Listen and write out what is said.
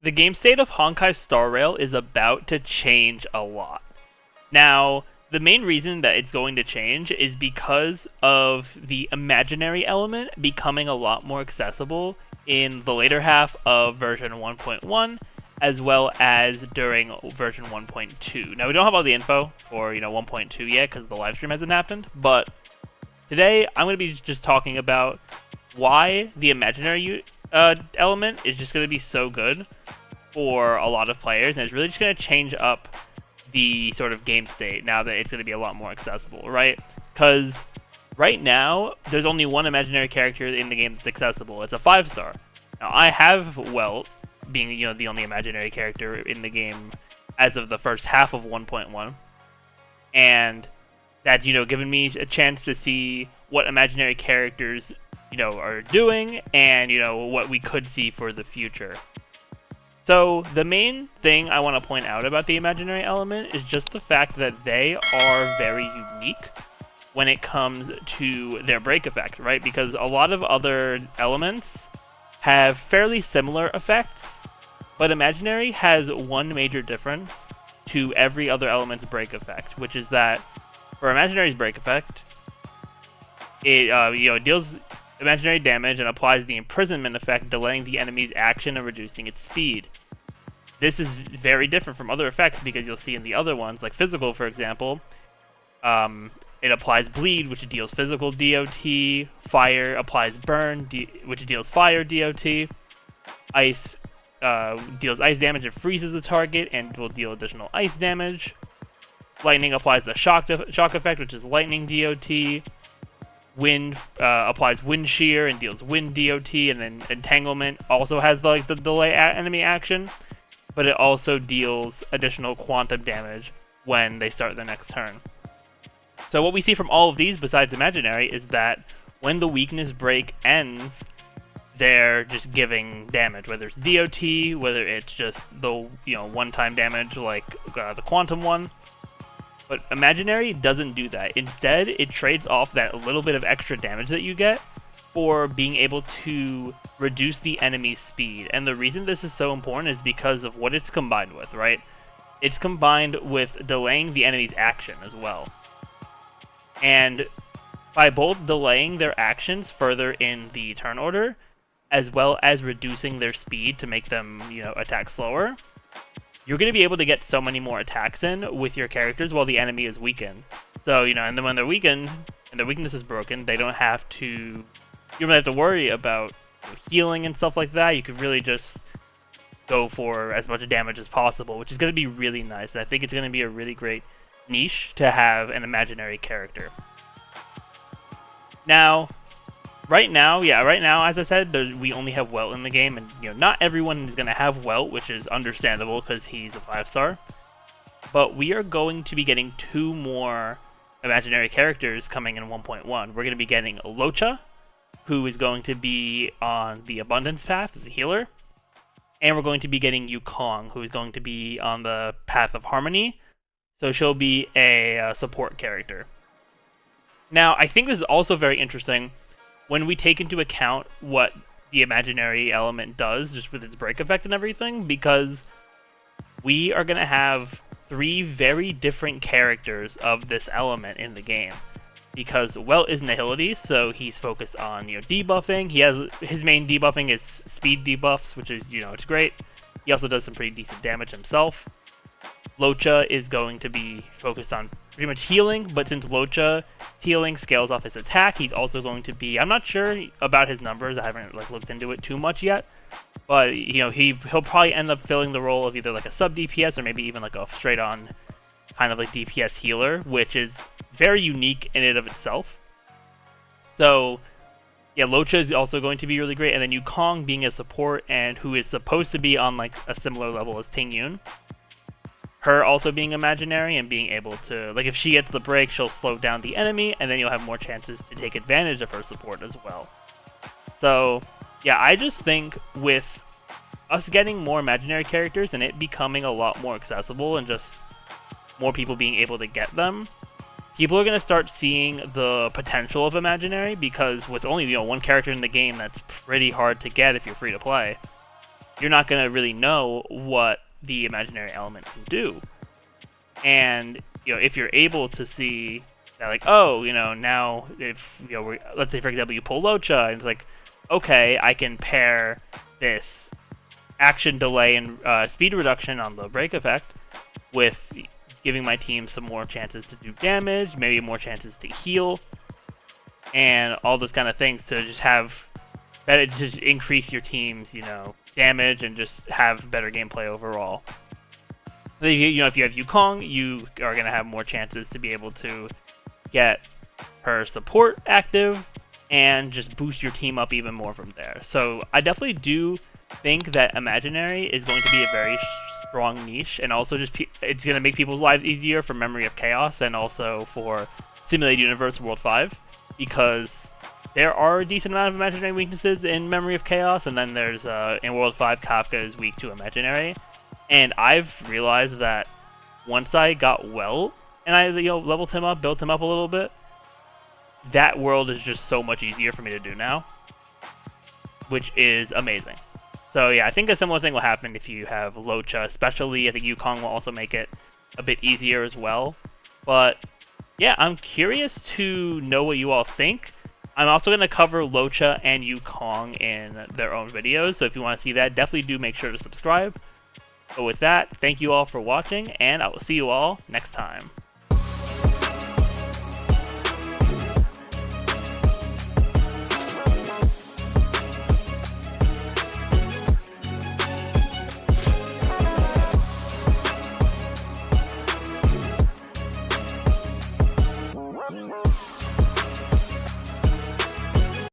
The game state of Honkai Star Rail is about to change a lot. Now, the main reason that it's going to change is because of the imaginary element becoming a lot more accessible in the later half of version 1.1 as well as during version 1.2. Now, we don't have all the info for 1.2 yet because the live stream hasn't happened, but today I'm going to be just talking about why the imaginary element is just going to be so good for a lot of players, and it's really just going to change up the sort of game state now that it's going to be a lot more accessible, right? Because right now, there's only one imaginary character in the game that's accessible. It's a 5-star. Now, I have Welt being the only imaginary character in the game as of the first half of 1.1, and that's given me a chance to see what imaginary characters are doing and what we could see for the future. So the main thing I want to point out about the imaginary element is just the fact that they are very unique when it comes to their break effect, right? Because a lot of other elements have fairly similar effects, but imaginary has one major difference to every other element's break effect, which is that for imaginary's break effect, it deals imaginary damage and applies the imprisonment effect, delaying the enemy's action and reducing its speed. This is very different from other effects because you'll see in the other ones, like physical, for example, it applies bleed, which deals physical DOT. Fire applies burn, which deals fire DOT. Ice deals ice damage and freezes the target and will deal additional ice damage. Lightning applies the shock effect, which is lightning DOT. Wind applies wind shear and deals wind DOT, and then entanglement also has the delay enemy action, but it also deals additional quantum damage when they start the next turn. So what we see from all of these, besides imaginary, is that when the weakness break ends, they're just giving damage, whether it's DOT, whether it's just the one-time damage like the quantum one. But imaginary doesn't do that. Instead, it trades off that little bit of extra damage that you get for being able to reduce the enemy's speed. And the reason this is so important is because of what it's combined with, right? It's combined with delaying the enemy's action as well. And by both delaying their actions further in the turn order, as well as reducing their speed to make them, attack slower, you're going to be able to get so many more attacks in with your characters while the enemy is weakened. So, and then when they're weakened and their weakness is broken, you don't really have to worry about healing and stuff like that. You could really just go for as much damage as possible, which is going to be really nice. And I think it's going to be a really great niche to have an imaginary character. Now, right now, as I said, we only have Welt in the game, and not everyone is going to have Welt, which is understandable because he's a 5-star. But we are going to be getting 2 more imaginary characters coming in 1.1. We're going to be getting Luocha, who is going to be on the Abundance path as a healer, and we're going to be getting Yukong, who is going to be on the path of Harmony, so she'll be a support character. Now, I think this is also very interesting when we take into account what the imaginary element does, just with its break effect and everything, because we are going to have 3 very different characters of this element in the game. Because Welt is Nihility, so he's focused on debuffing. His main debuffing is speed debuffs, which is it's great. He also does some pretty decent damage himself. Luocha is going to be focused on pretty much healing, but since Luocha healing scales off his attack, he's also going to be, I'm not sure about his numbers, I haven't looked into it too much yet, but he'll probably end up filling the role of either a sub DPS or maybe even a straight on kind of DPS healer, which is very unique in and of itself. So yeah, Luocha is also going to be really great, and then Yukong being a support and who is supposed to be on a similar level as Tingyun. Her also being imaginary and being able to, if she gets the break, she'll slow down the enemy, and then you'll have more chances to take advantage of her support as well. So, yeah, I just think with us getting more imaginary characters and it becoming a lot more accessible and just more people being able to get them, people are going to start seeing the potential of imaginary, because with only one character in the game, that's pretty hard to get if you're free to play. you're not going to really know what the imaginary element can do. And if you're able to see that, like, oh, now if let's say for example you pull Luocha, and it's like, okay, I can pair this action delay and speed reduction on the break effect with giving my team some more chances to do damage, maybe more chances to heal, and all those kind of things to just have better, just increase your team's damage and just have better gameplay overall. If you have Yukong, you are going to have more chances to be able to get her support active and just boost your team up even more from there. So I definitely do think that Imaginary is going to be a very strong niche, and also just it's going to make people's lives easier for Memory of Chaos and also for Simulated Universe World 5, because there are a decent amount of imaginary weaknesses in Memory of Chaos, and then there's in World 5 Kafka is weak to imaginary. And I've realized that once I got Welt and I leveled him up, built him up a little bit, that world is just so much easier for me to do now, which is amazing. So yeah, I think a similar thing will happen if you have Luocha, especially. I think Yukong will also make it a bit easier as well. But yeah, I'm curious to know what you all think. I'm also going to cover Luocha and Yukong in their own videos, so if you want to see that, definitely do make sure to subscribe. But with that, thank you all for watching, and I will see you all next time.